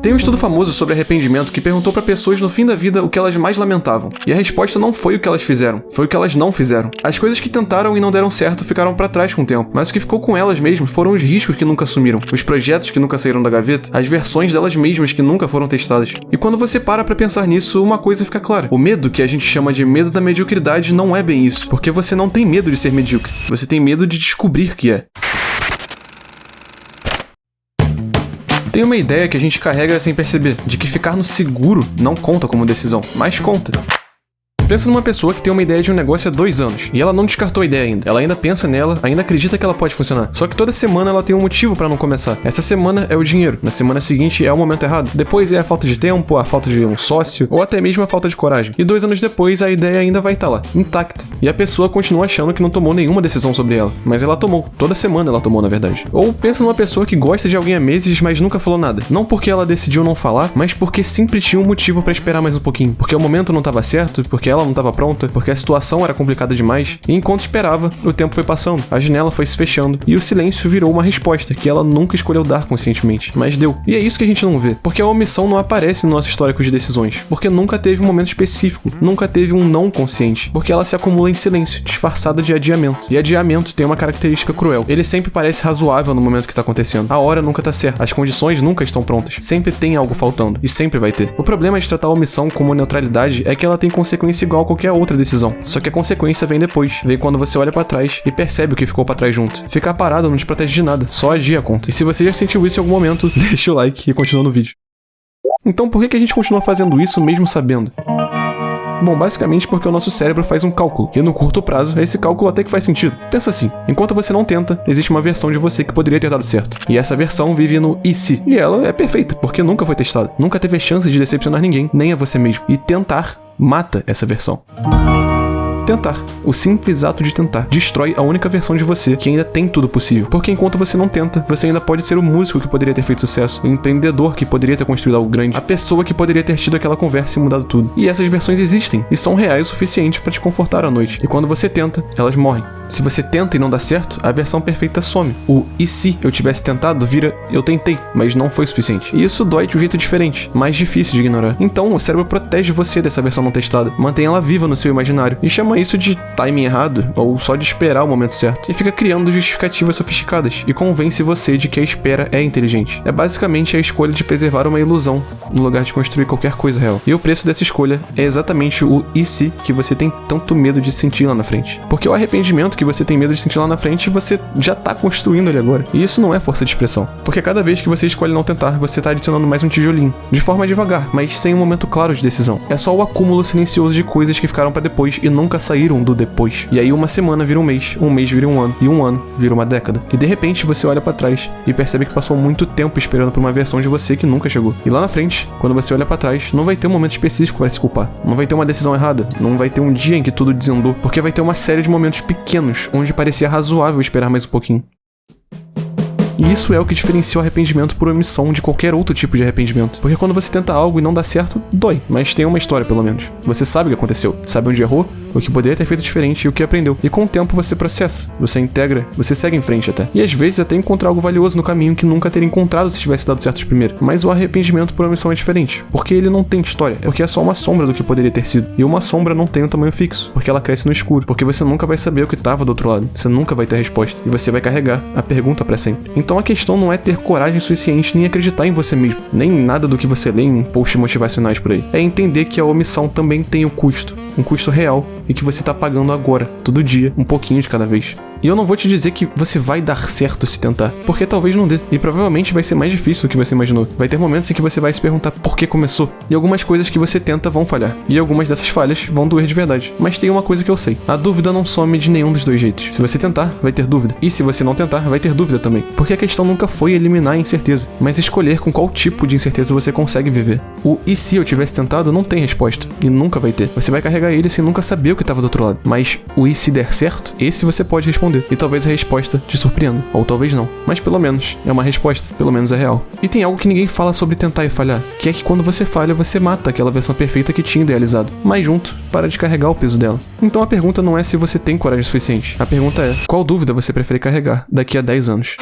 Tem um estudo famoso sobre arrependimento que perguntou para pessoas no fim da vida o que elas mais lamentavam. E a resposta não foi o que elas fizeram, foi o que elas não fizeram. As coisas que tentaram e não deram certo ficaram para trás com o tempo, mas o que ficou com elas mesmas foram os riscos que nunca assumiram, os projetos que nunca saíram da gaveta, as versões delas mesmas que nunca foram testadas. E quando você para pra pensar nisso, uma coisa fica clara. O medo que a gente chama de medo da mediocridade não é bem isso, porque você não tem medo de ser medíocre, você tem medo de descobrir que é. Tem uma ideia que a gente carrega sem perceber, de que ficar no seguro não conta como decisão, mas conta. Pensa numa pessoa que tem uma ideia de um negócio há 2 anos, e ela não descartou a ideia ainda. Ela ainda pensa nela, ainda acredita que ela pode funcionar. Só que toda semana ela tem um motivo pra não começar. Essa semana é o dinheiro, na semana seguinte é o momento errado, depois é a falta de tempo, a falta de um sócio, ou até mesmo a falta de coragem. E 2 anos depois a ideia ainda vai estar lá, intacta. E a pessoa continua achando que não tomou nenhuma decisão sobre ela, mas ela tomou. Toda semana ela tomou, na verdade. Ou pensa numa pessoa que gosta de alguém há meses, mas nunca falou nada. Não porque ela decidiu não falar, mas porque sempre tinha um motivo pra esperar mais um pouquinho. Porque o momento não estava certo, porque ela não estava pronta, porque a situação era complicada demais, e enquanto esperava, o tempo foi passando, a janela foi se fechando, e o silêncio virou uma resposta que ela nunca escolheu dar conscientemente, mas deu. E é isso que a gente não vê, porque a omissão não aparece no nosso histórico de decisões, porque nunca teve um momento específico, nunca teve um não consciente, porque ela se acumula em silêncio, disfarçada de adiamento. E adiamento tem uma característica cruel, ele sempre parece razoável no momento que tá acontecendo, a hora nunca tá certa, as condições nunca estão prontas, sempre tem algo faltando, e sempre vai ter. O problema de tratar a omissão como neutralidade é que ela tem consequência igual a qualquer outra decisão. Só que a consequência vem depois. Vem quando você olha pra trás e percebe o que ficou pra trás junto. Ficar parado não te protege de nada, só adia a conta. E se você já sentiu isso em algum momento, deixa o like e continua no vídeo. Então por que a gente continua fazendo isso mesmo sabendo? Bom, basicamente porque o nosso cérebro faz um cálculo, e no curto prazo, esse cálculo até que faz sentido. Pensa assim, enquanto você não tenta, existe uma versão de você que poderia ter dado certo. E essa versão vive no e se. E ela é perfeita, porque nunca foi testada. Nunca teve a chance de decepcionar ninguém, nem a você mesmo. E tentar mata essa versão. Tentar. O simples ato de tentar destrói a única versão de você que ainda tem tudo possível. Porque enquanto você não tenta, você ainda pode ser o músico que poderia ter feito sucesso, o empreendedor que poderia ter construído algo grande, a pessoa que poderia ter tido aquela conversa e mudado tudo. E essas versões existem e são reais o suficiente para te confortar à noite. E quando você tenta, elas morrem. Se você tenta e não dá certo, a versão perfeita some. O e se eu tivesse tentado vira eu tentei, mas não foi suficiente. E isso dói de um jeito diferente, mais difícil de ignorar. Então o cérebro protege você dessa versão não testada, mantém ela viva no seu imaginário e chama isso de timing errado, ou só de esperar o momento certo, e fica criando justificativas sofisticadas, e convence você de que a espera é inteligente. É basicamente a escolha de preservar uma ilusão, no lugar de construir qualquer coisa real. E o preço dessa escolha é exatamente o e se que você tem tanto medo de sentir lá na frente. Porque o arrependimento que você tem medo de sentir lá na frente, você já tá construindo ele agora. E isso não é força de expressão. Porque cada vez que você escolhe não tentar, você tá adicionando mais um tijolinho. De forma devagar, mas sem um momento claro de decisão. É só o acúmulo silencioso de coisas que ficaram pra depois e nunca saíram do depois. E aí uma semana vira um mês vira um ano, e um ano vira uma década. E de repente você olha pra trás e percebe que passou muito tempo esperando por uma versão de você que nunca chegou. E lá na frente, quando você olha pra trás, não vai ter um momento específico para se culpar. Não vai ter uma decisão errada, não vai ter um dia em que tudo desandou, porque vai ter uma série de momentos pequenos onde parecia razoável esperar mais um pouquinho. E isso é o que diferencia o arrependimento por omissão de qualquer outro tipo de arrependimento. Porque quando você tenta algo e não dá certo, dói. Mas tem uma história, pelo menos. Você sabe o que aconteceu, sabe onde errou, o que poderia ter feito diferente e o que aprendeu. E com o tempo você processa, você integra, você segue em frente até. E às vezes até encontrar algo valioso no caminho que nunca teria encontrado se tivesse dado certo de primeiro. Mas o arrependimento por omissão é diferente. Porque ele não tem história. Porque é só uma sombra do que poderia ter sido. E uma sombra não tem um tamanho fixo. Porque ela cresce no escuro. Porque você nunca vai saber o que estava do outro lado. Você nunca vai ter a resposta. E você vai carregar a pergunta pra sempre. Então a questão não é ter coragem suficiente nem acreditar em você mesmo. Nem nada do que você lê em posts motivacionais por aí. É entender que a omissão também tem um custo real, e que você tá pagando agora, todo dia, um pouquinho de cada vez. E eu não vou te dizer que você vai dar certo se tentar, porque talvez não dê. E provavelmente vai ser mais difícil do que você imaginou. Vai ter momentos em que você vai se perguntar por que começou. E algumas coisas que você tenta vão falhar. E algumas dessas falhas vão doer de verdade. Mas tem uma coisa que eu sei. A dúvida não some de nenhum dos dois jeitos. Se você tentar, vai ter dúvida. E se você não tentar, vai ter dúvida também. Porque a questão nunca foi eliminar a incerteza, mas escolher com qual tipo de incerteza você consegue viver. O e se eu tivesse tentado não tem resposta. E nunca vai ter. Você vai carregar ele sem nunca saber o que estava do outro lado. Mas o e se der certo, esse você pode responder. E talvez a resposta te surpreenda. Ou talvez não. Mas pelo menos é uma resposta. Pelo menos é real. E tem algo que ninguém fala sobre tentar e falhar. Que é que quando você falha, você mata aquela versão perfeita que tinha idealizado. Mas junto, para de carregar o peso dela. Então a pergunta não é se você tem coragem suficiente. A pergunta é, qual dúvida você prefere carregar daqui a 10 anos?